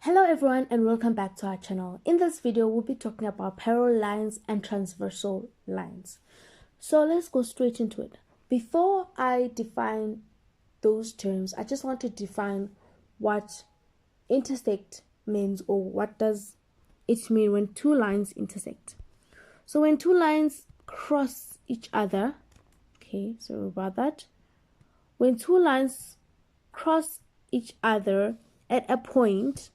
Hello everyone and welcome back to our channel. In this video, we'll be talking about parallel lines and transversal lines. So let's go straight into it. Before I define those terms, I just want to define what intersect means, or what does it mean when two lines intersect. So when two lines cross each other, sorry about that. When two lines cross each other at a point,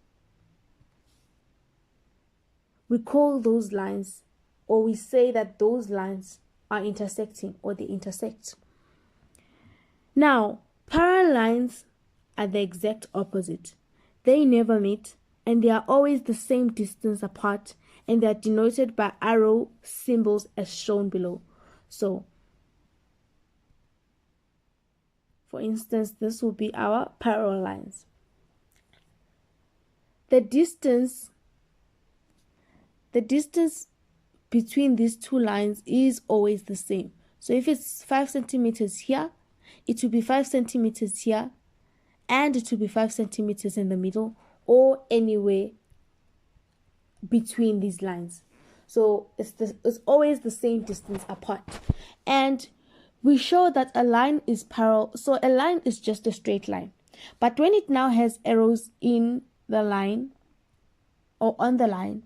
we call those lines, or we say that those lines are intersecting, or they intersect. Now, parallel lines are the exact opposite. They never meet, and they are always the same distance apart, and they are denoted by arrow symbols as shown below. So, for instance, this will be our parallel lines. The distance between these two lines is always the same. So if it's 5 centimeters here, it will be 5 centimeters here, and it will be 5 centimeters in the middle, or anywhere between these lines. So it's always the same distance apart. And we show that a line is parallel. So a line is just a straight line. But when it now has arrows in the line or on the line,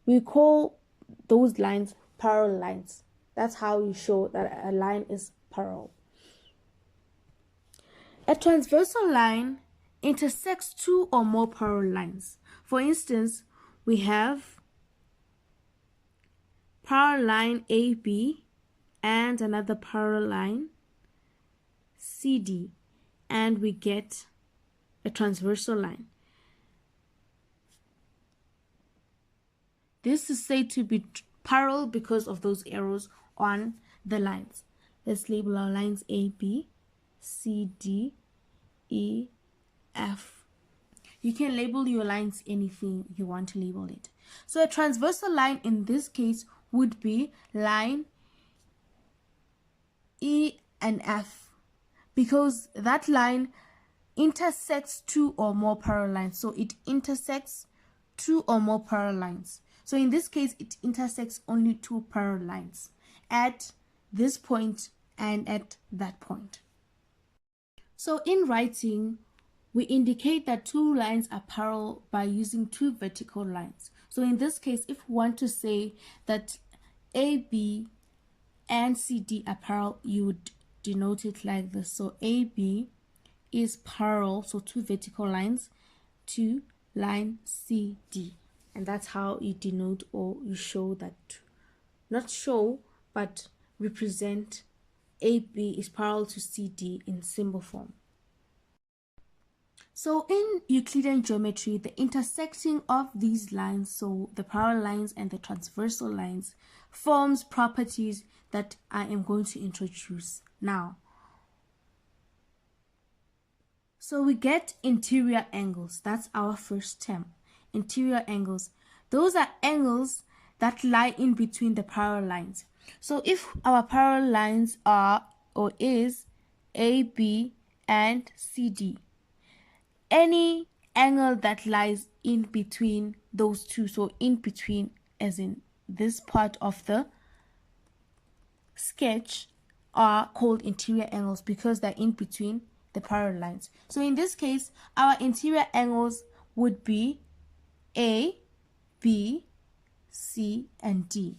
we call those lines parallel lines. That's how you show that a line is parallel. A transversal line intersects two or more parallel lines. For instance, we have parallel line AB and another parallel line CD, and we get a transversal line. This is said to be parallel because of those arrows on the lines. Let's label our lines A, B, C, D, E, F. You can label your lines anything you want to label it. So a transversal line in this case would be line E and F, because that line intersects two or more parallel lines. So it intersects two or more parallel lines. So in this case, it intersects only two parallel lines at this point and at that point. So in writing, we indicate that two lines are parallel by using two vertical lines. So in this case, if we want to say that AB and CD are parallel, you would denote it like this. So AB is parallel, so two vertical lines, to line CD. And that's how you denote, or you show that, not show, but represent AB is parallel to CD in symbol form. So in Euclidean geometry, the intersecting of these lines, so the parallel lines and the transversal lines, forms properties that I am going to introduce now. So we get interior angles. That's our first term. Interior angles. Those are angles that lie in between the parallel lines. So if our parallel lines are, or is, AB and CD, any angle that lies in between those two, so in between as in this part of the sketch, are called interior angles because they're in between the parallel lines. So in this case, our interior angles would be A, B, C, and D.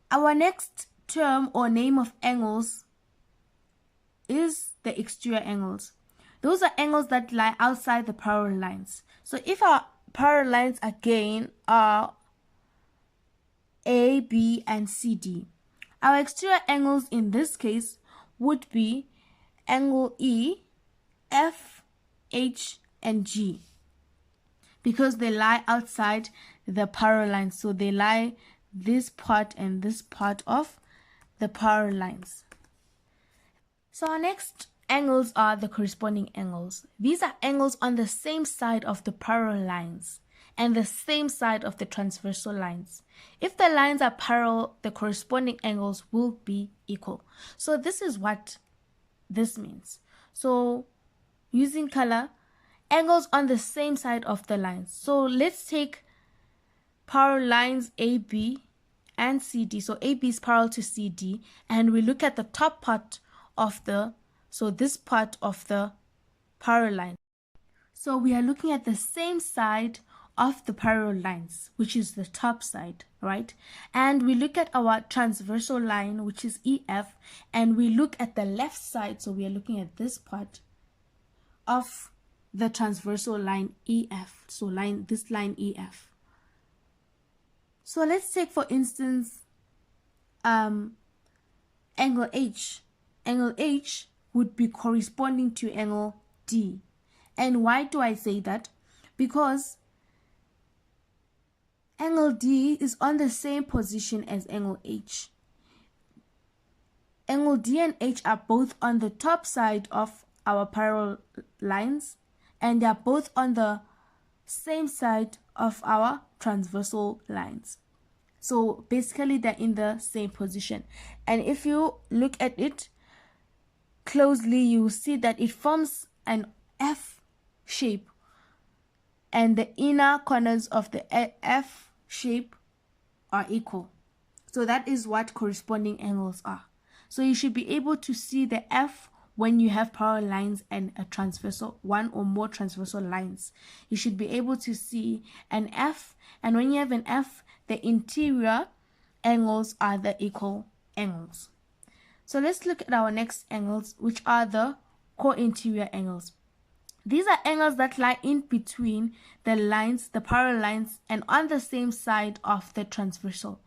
Our next term or name of angles is the exterior angles. Those are angles that lie outside the parallel lines. So if our parallel lines again are A, B, and C, D, our exterior angles in this case would be angle E, F, H, and G, because they lie outside the parallel lines. So they lie this part and this part of the parallel lines. So our next angles are the corresponding angles. These are angles on the same side of the parallel lines and the same side of the transversal lines. If the lines are parallel, the corresponding angles will be equal. So this is what this means. So using color, angles on the same side of the lines. So let's take parallel lines AB and CD. So AB is parallel to CD, and we look at the top part of this part of the parallel line. So we are looking at the same side of the parallel lines, which is the top side, right? And we look at our transversal line, which is EF, and we look at the left side. So we are looking at this part of the transversal line EF. So this line EF. So let's take, for instance, angle H. Angle H would be corresponding to angle D. And why do I say that? Because angle D is on the same position as angle H. Angle D and H are both on the top side of our parallel lines, and they are both on the same side of our transversal lines. So basically they're in the same position. And if you look at it closely, you see that it forms an F shape, and the inner corners of the F shape are equal. So that is what corresponding angles are. So you should be able to see the F when you have parallel lines and a transversal, one or more transversal lines. You should be able to see an F, and when you have an F, the interior angles are the equal angles. So let's look at our next angles, which are the co-interior angles. These are angles that lie in between the lines, the parallel lines, and on the same side of the transversal.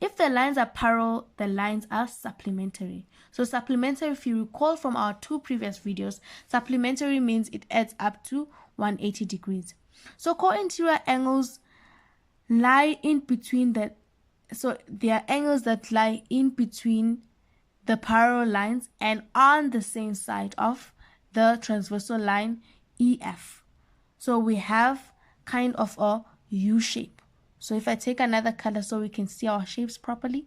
If the lines are parallel, the lines are supplementary. So supplementary, if you recall from our two previous videos, supplementary means it adds up to 180 degrees. So co-interior angles lie in between they are angles that lie in between the parallel lines and on the same side of the transversal line EF. So we have kind of a U shape. So if I take another color so we can see our shapes properly,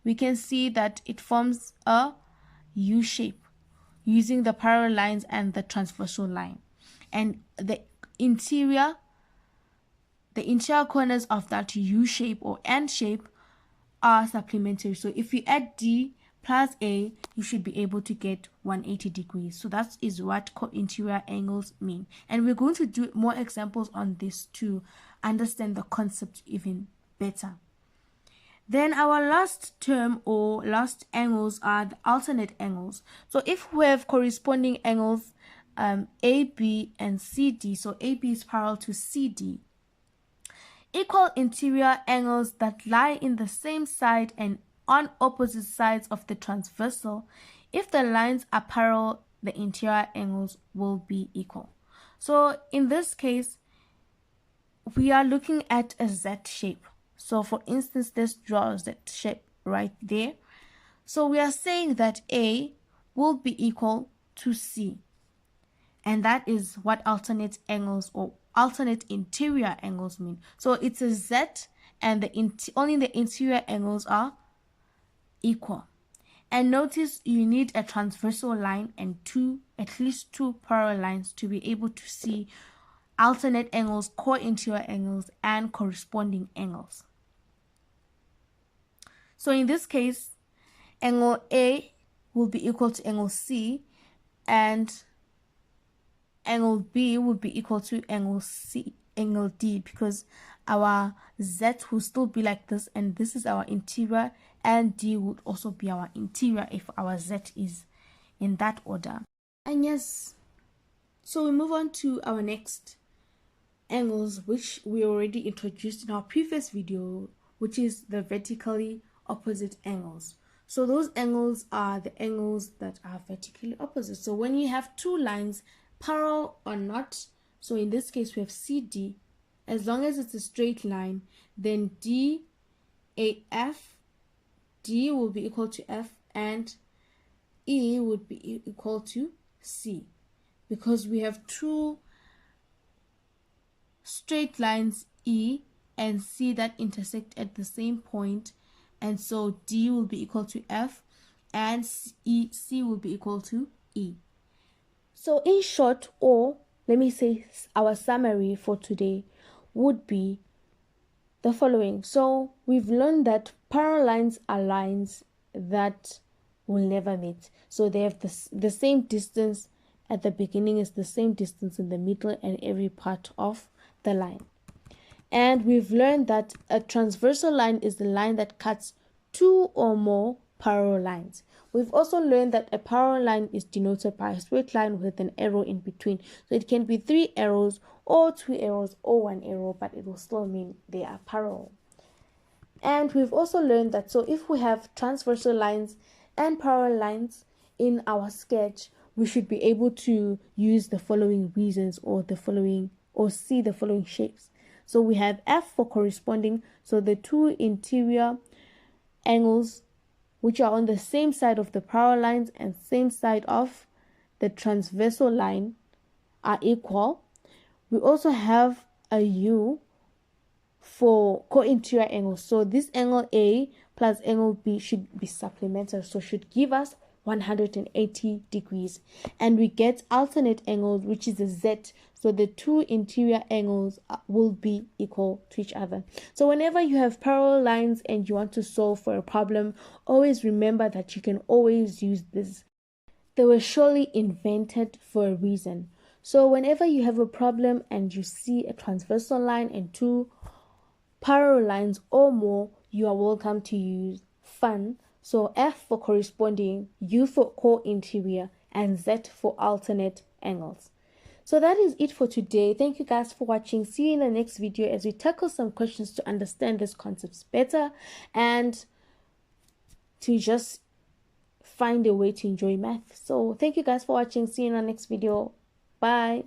we can see that it forms a U shape using the parallel lines and the transversal line. And the interior corners of that U shape or N shape are supplementary. So if you add D plus A, you should be able to get 180 degrees. So that is what co-interior angles mean. And we're going to do more examples on this to understand the concept even better. Then our last term or last angles are the alternate angles. So if we have corresponding angles AB and CD, so AB is parallel to CD, equal interior angles that lie in the same side and on opposite sides of the transversal, if the lines are parallel, the interior angles will be equal. So in this case, we are looking at a Z shape. So for instance, let's draw a Z shape right there. So we are saying that A will be equal to C. And that is what alternate angles or alternate interior angles mean. So it's a Z, and only the interior angles are equal. And notice you need a transversal line and at least two parallel lines to be able to see alternate angles, co-interior angles, and corresponding angles. So in this case, angle A will be equal to angle C, and angle B will be equal to angle D, because our Z will still be like this, and this is our interior, and D would also be our interior if our Z is in that order. And yes, so we move on to our next angles, which we already introduced in our previous video, which is the vertically opposite angles. So those angles are the angles that are vertically opposite. So when you have two lines parallel or not, so in this case we have CD, as long as it's a straight line, then DAF, D will be equal to F, and E would be equal to C, because we have two straight lines E and C that intersect at the same point, and so D will be equal to F and C will be equal to E. So in short, or let me say our summary for today would be the following. So we've learned that parallel lines are lines that will never meet. So they have the same distance at the beginning is the same distance in the middle and every part of the line. And we've learned that a transversal line is the line that cuts two or more parallel lines. We've also learned that a parallel line is denoted by a straight line with an arrow in between. So it can be 3 arrows or 2 arrows or 1 arrow, but it will still mean they are parallel. And we've also learned that so if we have transversal lines and parallel lines in our sketch, we should be able to use the following reasons or see the following shapes. So we have F for corresponding, so the two interior angles which are on the same side of the parallel lines and same side of the transversal line are equal. We also have a U for co-interior angles. So this angle A plus angle B should be supplementary, so should give us 180 degrees. And we get alternate angles, which is a Z. So the two interior angles will be equal to each other. So whenever you have parallel lines and you want to solve for a problem, always remember that you can always use this. They were surely invented for a reason. So whenever you have a problem and you see a transversal line and two parallel lines or more, you are welcome to use FUN. So F for corresponding, U for co-interior, and Z for alternate angles. So that is it for today. Thank you guys for watching. See you in the next video as we tackle some questions to understand these concepts better and to just find a way to enjoy math. So thank you guys for watching. See you in the next video. Bye.